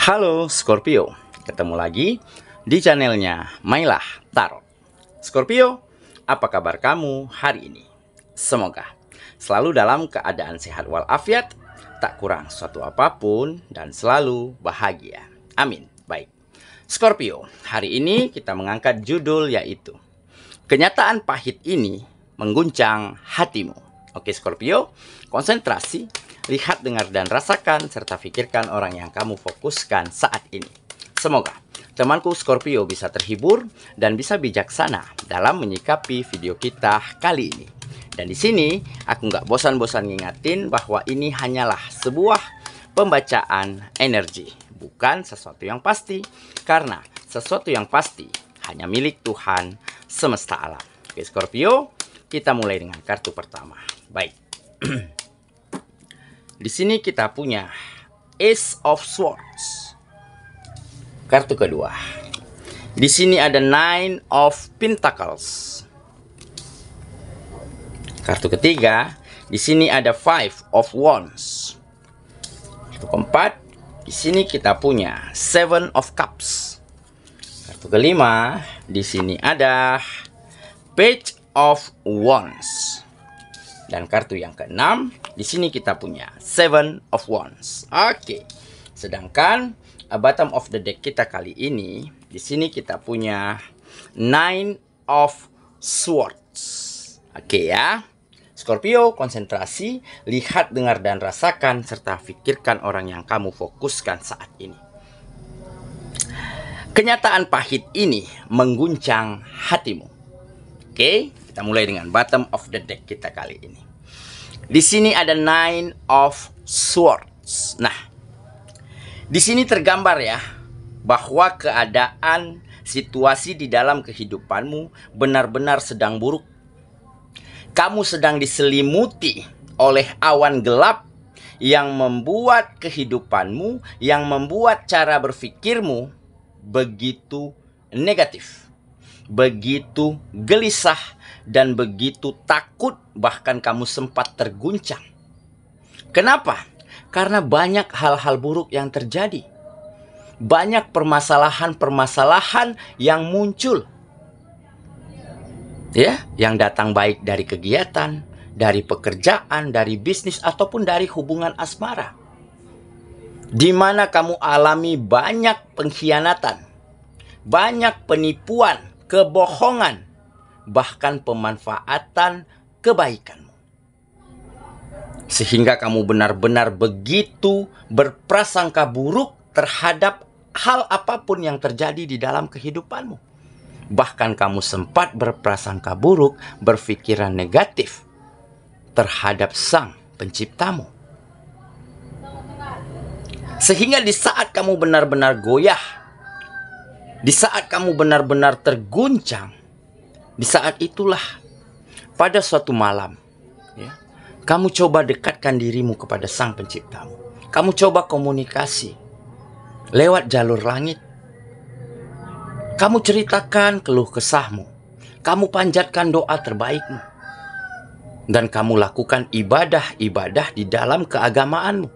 Halo Scorpio, ketemu lagi di channelnya Mailah Tarot. Scorpio, apa kabar kamu hari ini? Semoga selalu dalam keadaan sehat walafiat, tak kurang suatu apapun, dan selalu bahagia. Amin. Baik, Scorpio, hari ini kita mengangkat judul yaitu kenyataan pahit ini mengguncang hatimu. Oke Scorpio, konsentrasi, lihat, dengar, dan rasakan, serta pikirkan orang yang kamu fokuskan saat ini. Semoga temanku Scorpio bisa terhibur dan bisa bijaksana dalam menyikapi video kita kali ini. Dan di sini aku nggak bosan-bosan ngingatin bahwa ini hanyalah sebuah pembacaan energi, bukan sesuatu yang pasti. Karena sesuatu yang pasti hanya milik Tuhan semesta alam. Oke Scorpio, kita mulai dengan kartu pertama. Baik. Di sini kita punya Ace of Swords. Kartu kedua. Di sini ada Nine of Pentacles. Kartu ketiga, di sini ada Five of Wands. Kartu keempat, di sini kita punya Seven of Cups. Kartu kelima, di sini ada Page of Wands. Dan kartu yang keenam, di sini kita punya Seven of Wands. Oke. Sedangkan bottom of the deck kita kali ini, di sini kita punya Nine of Swords. Oke ya. Scorpio, konsentrasi, lihat, dengar, dan rasakan, serta pikirkan orang yang kamu fokuskan saat ini. Kenyataan pahit ini mengguncang hatimu. Oke, kita mulai dengan bottom of the deck kita kali ini. Di sini ada Nine of Swords. Nah, di sini tergambar ya bahwa keadaan situasi di dalam kehidupanmu benar-benar sedang buruk. Kamu sedang diselimuti oleh awan gelap yang membuat kehidupanmu, yang membuat cara berpikirmu begitu negatif, begitu gelisah, dan begitu takut, bahkan kamu sempat terguncang. Kenapa? Karena banyak hal-hal buruk yang terjadi. Banyak permasalahan-permasalahan yang muncul. Ya, yang datang baik dari kegiatan, dari pekerjaan, dari bisnis, ataupun dari hubungan asmara. Di mana kamu alami banyak pengkhianatan, banyak penipuan, kebohongan, bahkan pemanfaatan kebaikanmu. Sehingga kamu benar-benar begitu berprasangka buruk terhadap hal apapun yang terjadi di dalam kehidupanmu. Bahkan kamu sempat berprasangka buruk, berpikiran negatif terhadap Sang Penciptamu. Sehingga di saat kamu benar-benar goyah, di saat kamu benar-benar terguncang, di saat itulah pada suatu malam, ya, kamu coba dekatkan dirimu kepada Sang Penciptamu. Kamu coba komunikasi lewat jalur langit. Kamu ceritakan keluh kesahmu. Kamu panjatkan doa terbaikmu. Dan kamu lakukan ibadah-ibadah di dalam keagamaanmu.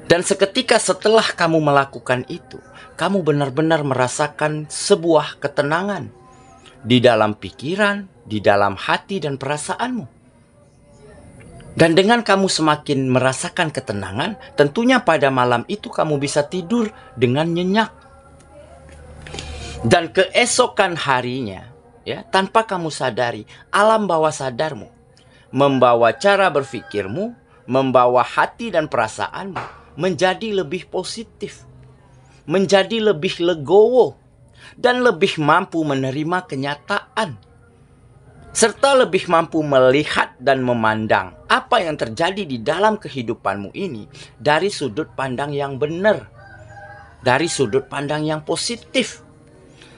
Dan seketika setelah kamu melakukan itu, kamu benar-benar merasakan sebuah ketenangan di dalam pikiran, di dalam hati dan perasaanmu. Dan dengan kamu semakin merasakan ketenangan, tentunya pada malam itu kamu bisa tidur dengan nyenyak. Dan keesokan harinya, ya, tanpa kamu sadari, alam bawah sadarmu membawa cara berpikirmu, membawa hati dan perasaanmu menjadi lebih positif, menjadi lebih legowo, dan lebih mampu menerima kenyataan, serta lebih mampu melihat dan memandang apa yang terjadi di dalam kehidupanmu ini dari sudut pandang yang benar, dari sudut pandang yang positif.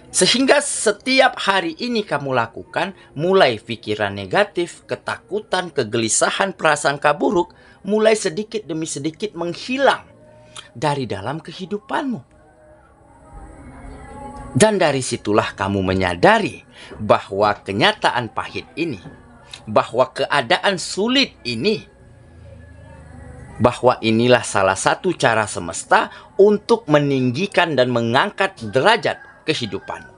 Sehingga setiap hari ini kamu lakukan, mulai pikiran negatif, ketakutan, kegelisahan, prasangka buruk, mulai sedikit demi sedikit menghilang dari dalam kehidupanmu. Dan dari situlah kamu menyadari bahwa kenyataan pahit ini, bahwa keadaan sulit ini bahwa inilah salah satu cara semesta untuk meninggikan dan mengangkat derajat kehidupanmu.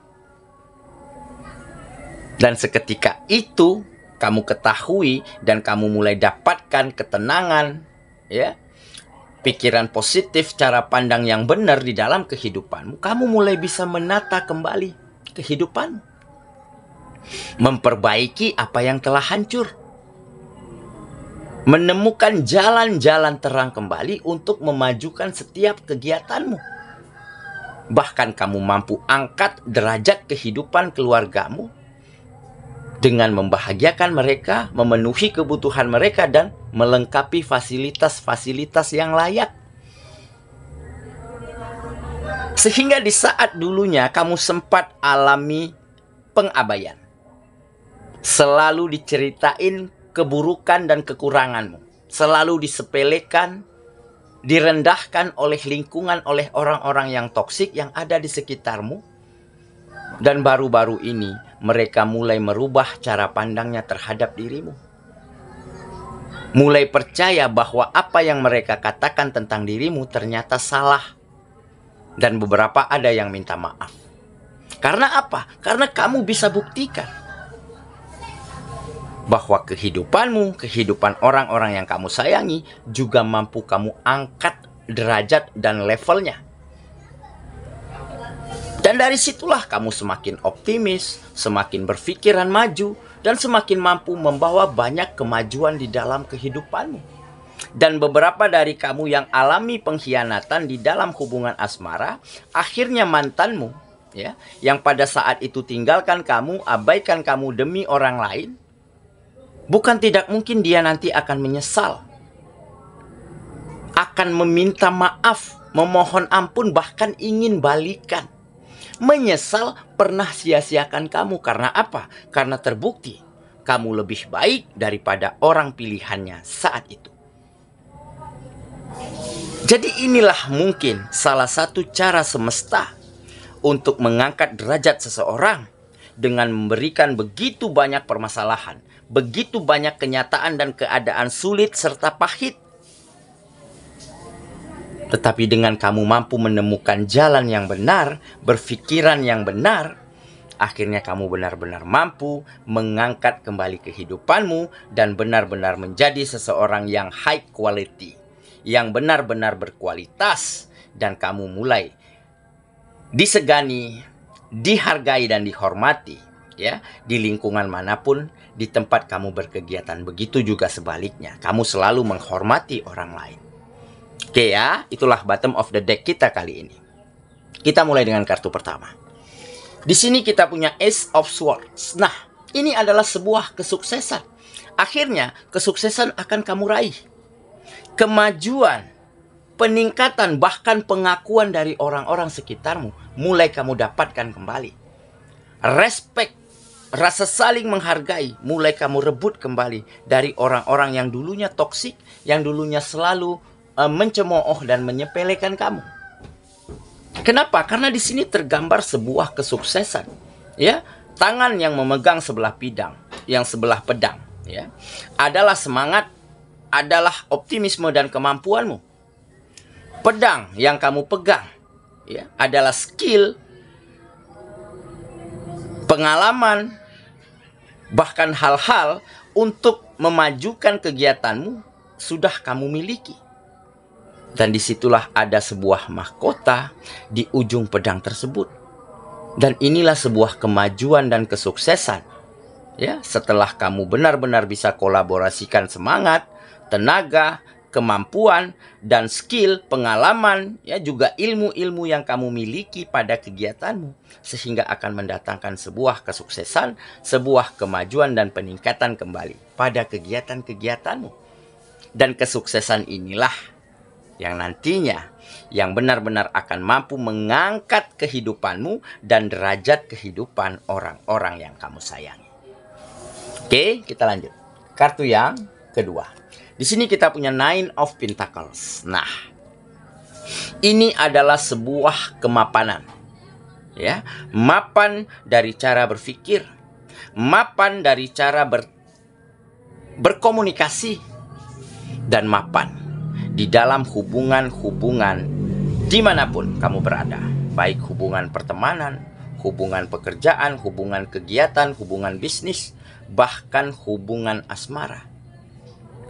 Dan seketika itu kamu ketahui dan kamu mulai dapatkan ketenangan, ya, pikiran positif, cara pandang yang benar di dalam kehidupanmu. Kamu mulai bisa menata kembali kehidupanmu, memperbaiki apa yang telah hancur, menemukan jalan-jalan terang kembali untuk memajukan setiap kegiatanmu. Bahkan kamu mampu angkat derajat kehidupan keluargamu dengan membahagiakan mereka, memenuhi kebutuhan mereka, dan melengkapi fasilitas-fasilitas yang layak. Sehingga di saat dulunya kamu sempat alami pengabaian, selalu diceritain keburukan dan kekuranganmu, selalu disepelekan, direndahkan oleh lingkungan, oleh orang-orang yang toksik yang ada di sekitarmu. Dan baru-baru ini mereka mulai merubah cara pandangnya terhadap dirimu. Mulai percaya bahwa apa yang mereka katakan tentang dirimu ternyata salah. Dan beberapa ada yang minta maaf. Karena apa? Karena kamu bisa buktikan bahwa kehidupanmu, kehidupan orang-orang yang kamu sayangi juga mampu kamu angkat derajat dan levelnya. Dan dari situlah kamu semakin optimis, semakin berpikiran maju, dan semakin mampu membawa banyak kemajuan di dalam kehidupanmu. Dan beberapa dari kamu yang alami pengkhianatan di dalam hubungan asmara, akhirnya mantanmu, ya, yang pada saat itu tinggalkan kamu, abaikan kamu demi orang lain, bukan tidak mungkin dia nanti akan menyesal, akan meminta maaf, memohon ampun, bahkan ingin balikan. Menyesal pernah sia-siakan kamu. Karena apa? Karena terbukti kamu lebih baik daripada orang pilihannya saat itu. Jadi inilah mungkin salah satu cara semesta untuk mengangkat derajat seseorang dengan memberikan begitu banyak permasalahan, begitu banyak kenyataan dan keadaan sulit serta pahit. Tetapi dengan kamu mampu menemukan jalan yang benar, berpikiran yang benar, akhirnya kamu benar-benar mampu mengangkat kembali kehidupanmu dan benar-benar menjadi seseorang yang high quality, yang benar-benar berkualitas, dan kamu mulai disegani, dihargai dan dihormati, ya, di lingkungan manapun, di tempat kamu berkegiatan. Begitu juga sebaliknya, kamu selalu menghormati orang lain. Oke ya, itulah bottom of the deck kita kali ini. Kita mulai dengan kartu pertama. Di sini kita punya Ace of Swords. Nah, ini adalah sebuah kesuksesan. Akhirnya, kesuksesan akan kamu raih. Kemajuan, peningkatan, bahkan pengakuan dari orang-orang sekitarmu mulai kamu dapatkan kembali. Respect, rasa saling menghargai mulai kamu rebut kembali dari orang-orang yang dulunya toksik, yang dulunya selalu mencemooh dan menyepelekan kamu. Kenapa? Karena di sini tergambar sebuah kesuksesan, ya. Tangan yang memegang sebelah pedang, ya, adalah semangat, adalah optimisme dan kemampuanmu. Pedang yang kamu pegang, ya, adalah skill, pengalaman, bahkan hal-hal untuk memajukan kegiatanmu sudah kamu miliki. Dan disitulah ada sebuah mahkota di ujung pedang tersebut. Dan inilah sebuah kemajuan dan kesuksesan, ya, setelah kamu benar-benar bisa kolaborasikan semangat, tenaga, kemampuan, dan skill, pengalaman, ya, juga ilmu-ilmu yang kamu miliki pada kegiatanmu, sehingga akan mendatangkan sebuah kesuksesan, sebuah kemajuan dan peningkatan kembali pada kegiatan-kegiatanmu. Dan kesuksesan inilah yang nantinya yang benar-benar akan mampu mengangkat kehidupanmu dan derajat kehidupan orang-orang yang kamu sayangi. Oke, kita lanjut. Kartu yang kedua. Di sini kita punya Nine of Pentacles. Nah, ini adalah sebuah kemapanan, ya, mapan dari cara berpikir, mapan dari cara berkomunikasi, dan mapan di dalam hubungan-hubungan dimanapun kamu berada, baik hubungan pertemanan, hubungan pekerjaan, hubungan kegiatan, hubungan bisnis, bahkan hubungan asmara,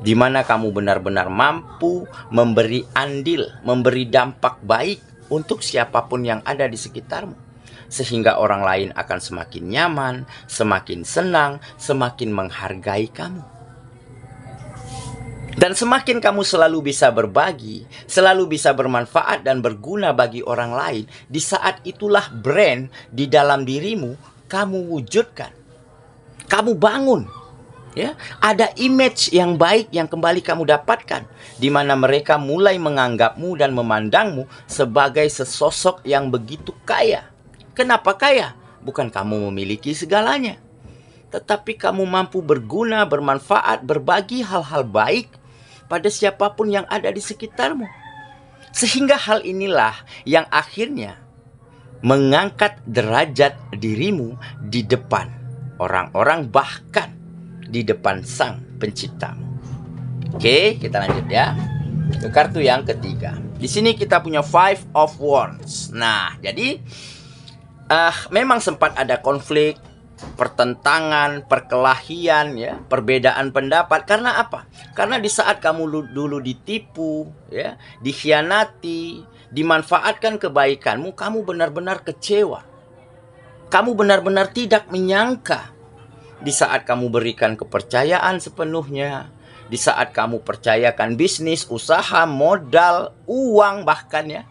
di mana kamu benar-benar mampu memberi andil, memberi dampak baik untuk siapapun yang ada di sekitarmu, sehingga orang lain akan semakin nyaman, semakin senang, semakin menghargai kamu. Dan semakin kamu selalu bisa berbagi, selalu bisa bermanfaat dan berguna bagi orang lain, di saat itulah brand di dalam dirimu kamu wujudkan. Kamu bangun. Ya, ada image yang baik yang kembali kamu dapatkan, di mana mereka mulai menganggapmu dan memandangmu sebagai sesosok yang begitu kaya. Kenapa kaya? Bukan kamu memiliki segalanya, tetapi kamu mampu berguna, bermanfaat, berbagi hal-hal baik pada siapapun yang ada di sekitarmu. Sehingga hal inilah yang akhirnya mengangkat derajat dirimu di depan orang-orang, bahkan di depan Sang Penciptamu. Oke, kita lanjut ya ke kartu yang ketiga. Di sini kita punya Five of Wands. Nah, jadi memang sempat ada konflik, pertentangan, perkelahian, ya, perbedaan pendapat. Karena apa? Karena di saat kamu dulu ditipu, ya, dikhianati, dimanfaatkan kebaikanmu, kamu benar-benar kecewa. Kamu benar-benar tidak menyangka. Di saat kamu berikan kepercayaan sepenuhnya, di saat kamu percayakan bisnis, usaha, modal, uang bahkan, ya,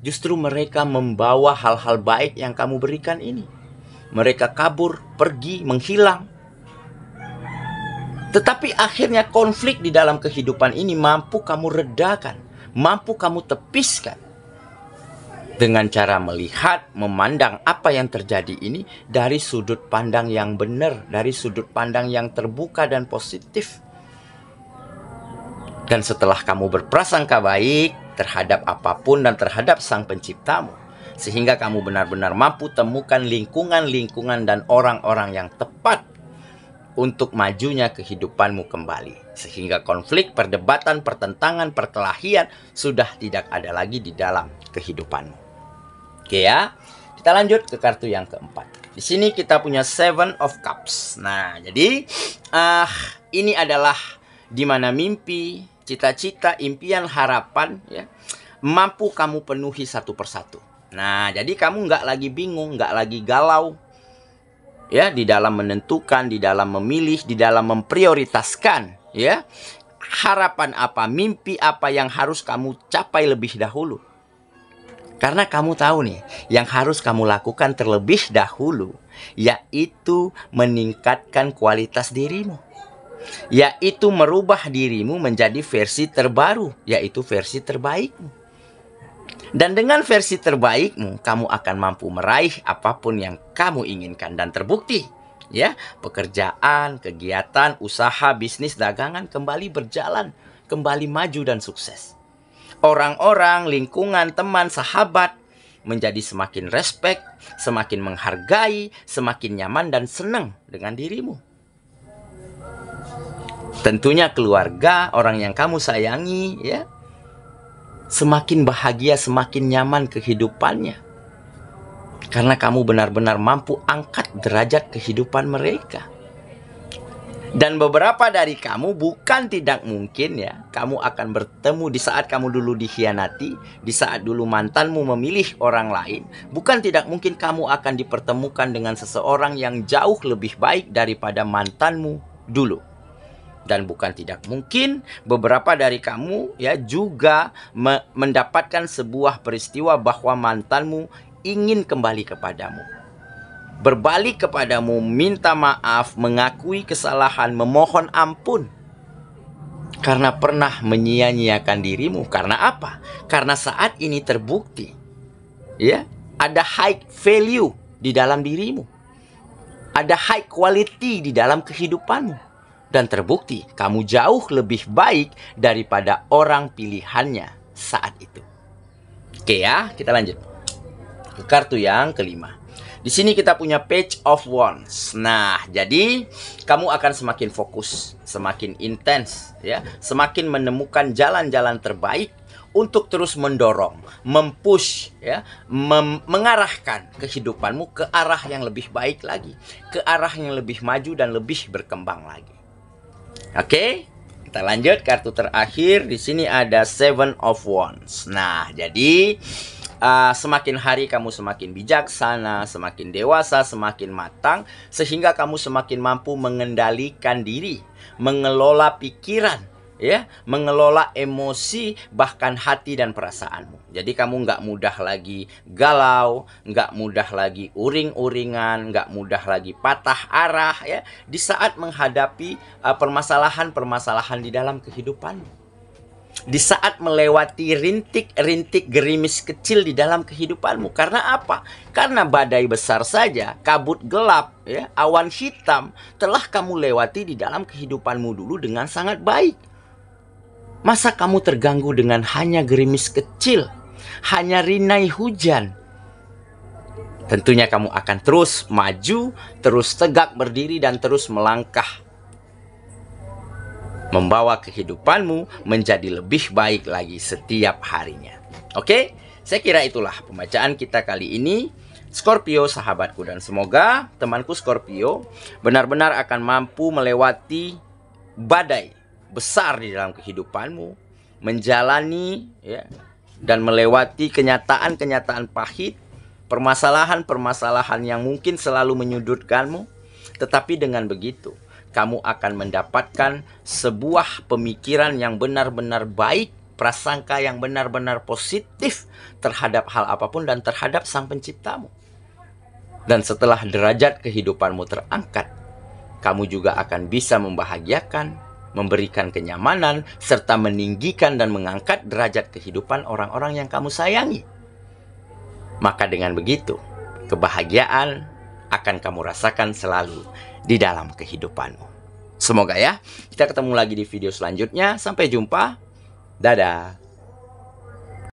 justru mereka membawa hal-hal baik yang kamu berikan ini. Mereka kabur, pergi, menghilang. Tetapi akhirnya konflik di dalam kehidupan ini mampu kamu redakan, mampu kamu tepiskan, dengan cara melihat, memandang apa yang terjadi ini dari sudut pandang yang benar, dari sudut pandang yang terbuka dan positif. Dan setelah kamu berprasangka baik terhadap apapun dan terhadap Sang Penciptamu, sehingga kamu benar-benar mampu temukan lingkungan-lingkungan dan orang-orang yang tepat untuk majunya kehidupanmu kembali. Sehingga konflik, perdebatan, pertentangan, perkelahian sudah tidak ada lagi di dalam kehidupanmu. Oke ya, kita lanjut ke kartu yang keempat. Di sini kita punya Seven of Cups. Nah, jadi ini adalah di mana mimpi, cita-cita, impian, harapan, ya, mampu kamu penuhi satu persatu. Nah, jadi kamu nggak lagi bingung, nggak lagi galau, ya, di dalam menentukan, di dalam memilih, di dalam memprioritaskan, ya, harapan apa, mimpi apa yang harus kamu capai lebih dahulu. Karena kamu tahu nih, yang harus kamu lakukan terlebih dahulu, yaitu meningkatkan kualitas dirimu, yaitu merubah dirimu menjadi versi terbaru, yaitu versi terbaikmu. Dan dengan versi terbaikmu, kamu akan mampu meraih apapun yang kamu inginkan. Dan terbukti, ya, pekerjaan, kegiatan, usaha, bisnis, dagangan kembali berjalan, kembali maju dan sukses. Orang-orang, lingkungan, teman, sahabat menjadi semakin respect, semakin menghargai, semakin nyaman dan senang dengan dirimu. Tentunya keluarga, orang yang kamu sayangi, ya, semakin bahagia, semakin nyaman kehidupannya. Karena kamu benar-benar mampu angkat derajat kehidupan mereka. Dan beberapa dari kamu bukan tidak mungkin, ya, kamu akan bertemu di saat kamu dulu dikhianati, di saat dulu mantanmu memilih orang lain. Bukan tidak mungkin kamu akan dipertemukan dengan seseorang yang jauh lebih baik daripada mantanmu dulu. Dan bukan tidak mungkin beberapa dari kamu, ya, juga mendapatkan sebuah peristiwa bahwa mantanmu ingin kembali kepadamu, berbalik kepadamu, minta maaf, mengakui kesalahan, memohon ampun karena pernah menyia-nyiakan dirimu. Karena apa? Karena saat ini terbukti, ya, ada high value di dalam dirimu, ada high quality di dalam kehidupanmu, dan terbukti kamu jauh lebih baik daripada orang pilihannya saat itu. Oke ya, kita lanjut ke kartu yang kelima. Di sini kita punya Page of Wands. Nah, jadi kamu akan semakin fokus, semakin intens, ya, semakin menemukan jalan-jalan terbaik untuk terus mendorong, mempush, ya, mengarahkan kehidupanmu ke arah yang lebih baik lagi, ke arah yang lebih maju dan lebih berkembang lagi. Oke, kita lanjut kartu terakhir. Di sini ada Seven of Wands. Nah, jadi semakin hari kamu semakin bijaksana, semakin dewasa, semakin matang, sehingga kamu semakin mampu mengendalikan diri, mengelola pikiran, ya, mengelola emosi, bahkan hati dan perasaanmu. Jadi kamu nggak mudah lagi galau, nggak mudah lagi uring-uringan, nggak mudah lagi patah arah, ya, di saat menghadapi permasalahan-permasalahan di dalam kehidupanmu. Di saat melewati rintik-rintik gerimis kecil di dalam kehidupanmu. Karena apa? Karena badai besar saja, kabut gelap, ya, awan hitam telah kamu lewati di dalam kehidupanmu dulu dengan sangat baik. Masa kamu terganggu dengan hanya gerimis kecil, hanya rinai hujan? Tentunya kamu akan terus maju, terus tegak berdiri, dan terus melangkah, membawa kehidupanmu menjadi lebih baik lagi setiap harinya. Oke, saya kira itulah pembacaan kita kali ini, Scorpio sahabatku. Dan semoga temanku Scorpio benar-benar akan mampu melewati badai besar di dalam kehidupanmu, menjalani, ya, dan melewati kenyataan-kenyataan pahit, permasalahan-permasalahan yang mungkin selalu menyudutkanmu. Tetapi dengan begitu, kamu akan mendapatkan sebuah pemikiran yang benar-benar baik, prasangka yang benar-benar positif terhadap hal apapun dan terhadap Sang Penciptamu. Dan setelah derajat kehidupanmu terangkat, kamu juga akan bisa membahagiakan, memberikan kenyamanan, serta meninggikan dan mengangkat derajat kehidupan orang-orang yang kamu sayangi. Maka dengan begitu, kebahagiaan akan kamu rasakan selalu di dalam kehidupanmu. Semoga ya, kita ketemu lagi di video selanjutnya. Sampai jumpa. Dadah.